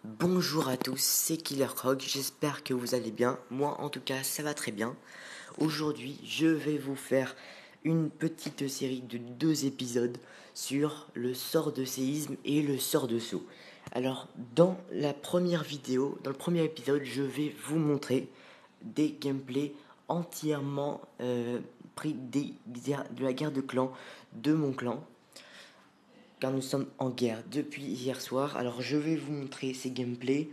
Bonjour à tous, c'est Killer Croc, j'espère que vous allez bien. Moi en tout cas ça va très bien. Aujourd'hui je vais vous faire une petite série de 2 épisodes sur le sort de séisme et le sort de saut. Alors dans la première vidéo, dans le premier épisode, je vais vous montrer des gameplays entièrement pris de la guerre de clan de mon clan, car nous sommes en guerre depuis hier soir. Alors je vais vous montrer ces gameplays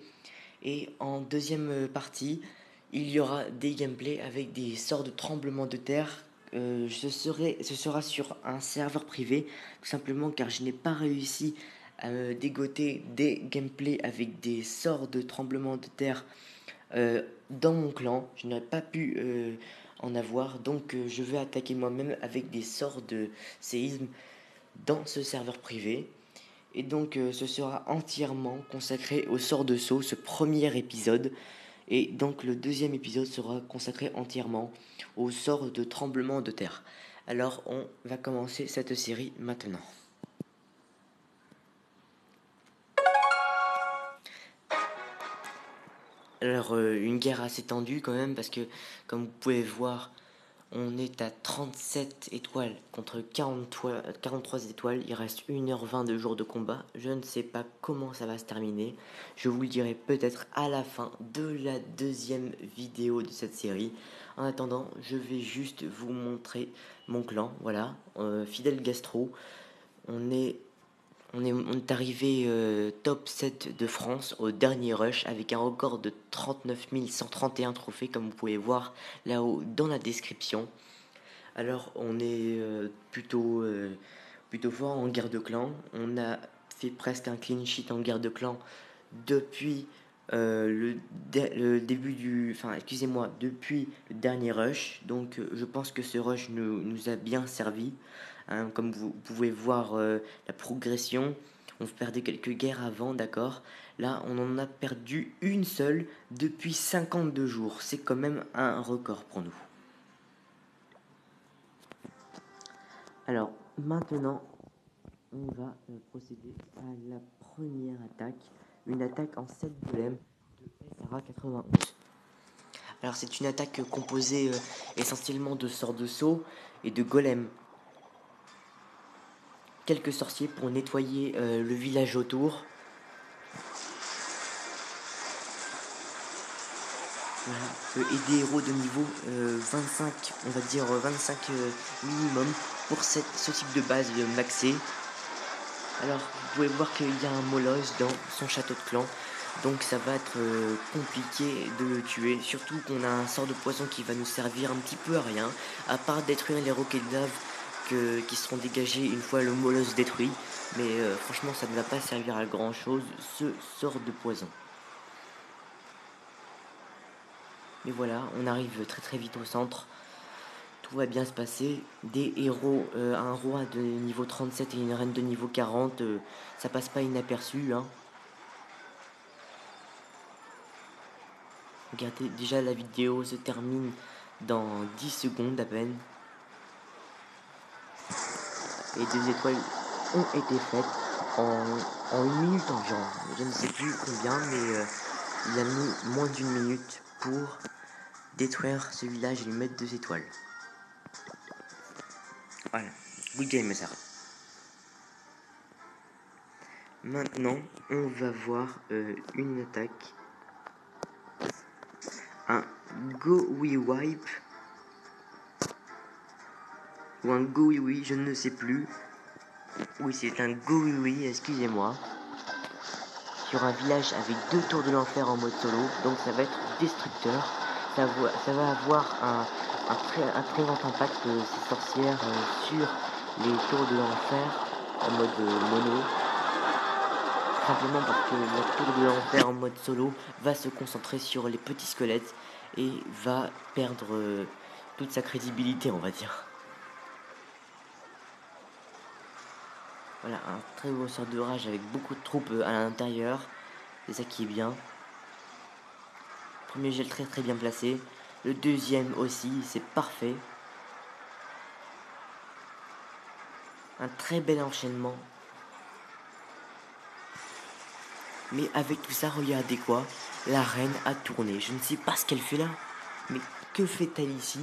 et en deuxième partie il y aura des gameplays avec des sorts de tremblement de terre. Ce sera sur un serveur privé, tout simplement car je n'ai pas réussi à me dégoter des gameplays avec des sorts de tremblement de terre dans mon clan. Je n'aurais pas pu en avoir, donc je vais attaquer moi-même avec des sorts de séisme dans ce serveur privé. Et donc ce sera entièrement consacré au sort de saut, ce premier épisode. Et donc le deuxième épisode sera consacré entièrement au sort de tremblement de terre. Alors on va commencer cette série maintenant. Alors une guerre assez tendue quand même, parce que comme vous pouvez voir, on est à 37 étoiles contre 43 étoiles. Il reste 1h20 de jour de combat. Je ne sais pas comment ça va se terminer. Je vous le dirai peut-être à la fin de la deuxième vidéo de cette série. En attendant, je vais juste vous montrer mon clan. Voilà, Fidèle Gastro. On est arrivé top 7 de France au dernier rush avec un record de 39 131 trophées, comme vous pouvez voir là-haut dans la description. Alors on est plutôt fort en guerre de clan. On a fait presque un clean sheet en guerre de clan depuis le début depuis le dernier rush. Donc je pense que ce rush nous a bien servi. Hein, comme vous pouvez voir la progression, on perdait quelques guerres avant, d'accord. Là, on en a perdu une seule depuis 52 jours. C'est quand même un record pour nous. Alors, maintenant, on va procéder à la première attaque. Une attaque en 7 golems de SRA 91. Alors, c'est une attaque composée essentiellement de sorts de saut et de golems. Quelques sorciers pour nettoyer le village autour. Voilà. Et des héros de niveau 25, on va dire 25 minimum pour ce type de base maxé. Alors, vous pouvez voir qu'il y a un Molosse dans son château de clan. Donc ça va être compliqué de le tuer. Surtout qu'on a un sort de poison qui va nous servir un petit peu à rien. À part détruire les roquettes lave qui seront dégagées une fois le Molosse détruit. Mais franchement ça ne va pas servir à grand chose, ce sort de poison. Mais voilà, on arrive très très vite au centre. Tout va bien se passer. Des héros, un roi de niveau 37 et une reine de niveau 40, ça passe pas inaperçu, hein. Regardez, déjà la vidéo se termine dans 10 secondes à peine. Et 2 étoiles ont été faites en 1 minute environ. Je ne sais plus combien, mais il a mis moins d'1 minute pour détruire ce village et lui mettre 2 étoiles. Voilà, good game ça. Maintenant, on va voir une attaque. Un Go We Wipe. Ou un Go We We, je ne sais plus. Oui, c'est un Go We We, excusez-moi. Sur un village avec 2 tours de l'enfer en mode solo. Donc ça va être destructeur. Ça va avoir un très grand impact ces sorcières sur les tours de l'enfer en mode mono. Simplement parce que la tour de l'enfer en mode solo va se concentrer sur les petits squelettes et va perdre toute sa crédibilité, on va dire. Voilà, un très gros sort de rage avec beaucoup de troupes à l'intérieur. C'est ça qui est bien. Premier gel très très bien placé. Le deuxième aussi, c'est parfait. Un très bel enchaînement. Mais avec tout ça, regardez quoi? La reine a tourné. Je ne sais pas ce qu'elle fait là. Mais que fait-elle ici?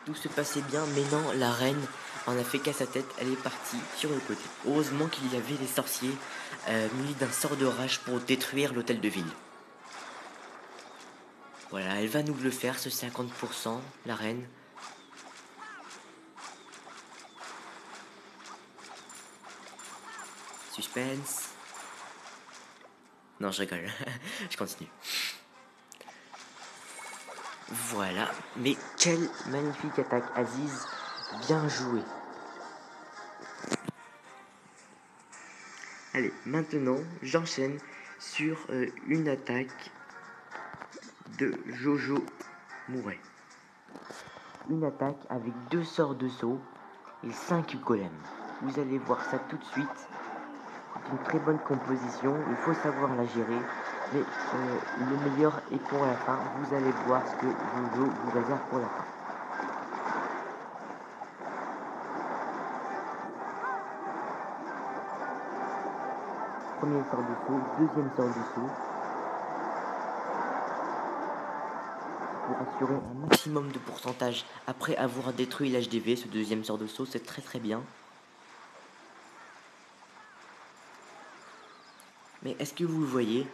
Tout se passait bien, mais non, la reine en a fait qu'à sa tête, elle est partie sur le côté. Heureusement qu'il y avait les sorciers munis d'un sort de rage pour détruire l'hôtel de ville. Voilà, elle va nous le faire, ce 50%, la reine. Suspense. Non, je rigole. Je continue. Voilà. Mais quelle magnifique attaque, Aziz. Bien joué. Allez, maintenant, j'enchaîne sur une attaque de Jojo Mouret. Une attaque avec 2 sorts de saut et 5 golems. Vous allez voir ça tout de suite. C'est une très bonne composition, il faut savoir la gérer. Mais le meilleur est pour la fin. Vous allez voir ce que Jojo vous réserve pour la fin. Premier sort de saut, deuxième sort de saut. Pour assurer un maximum de pourcentage après avoir détruit l'HDV, ce deuxième sort de saut, c'est très très bien. Mais est-ce que vous le voyez?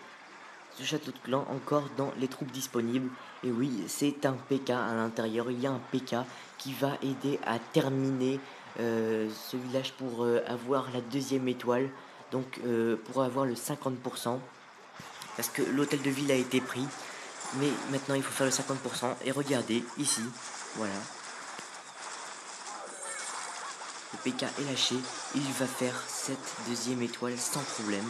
Ce château de clan encore dans les troupes disponibles. Et oui, c'est un PK à l'intérieur. Il y a un PK qui va aider à terminer ce village pour avoir la deuxième étoile. Donc pour avoir le 50%. Parce que l'hôtel de ville a été pris. Mais maintenant il faut faire le 50%. Et regardez, ici, voilà. Le PK est lâché. Il va faire cette deuxième étoile sans problème.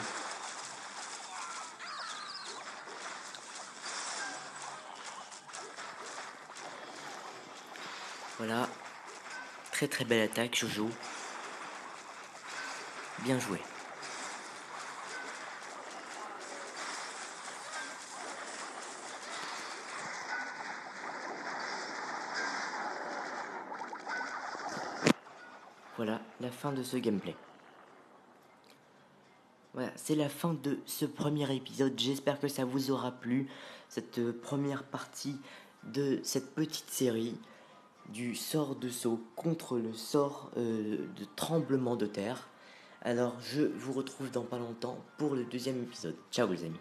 Voilà. Très très belle attaque, Jojo. Bien joué. Voilà la fin de ce gameplay. Voilà, c'est la fin de ce premier épisode. J'espère que ça vous aura plu. Cette première partie de cette petite série du sort de saut contre le sort de tremblement de terre. Alors je vous retrouve dans pas longtemps pour le deuxième épisode. Ciao les amis.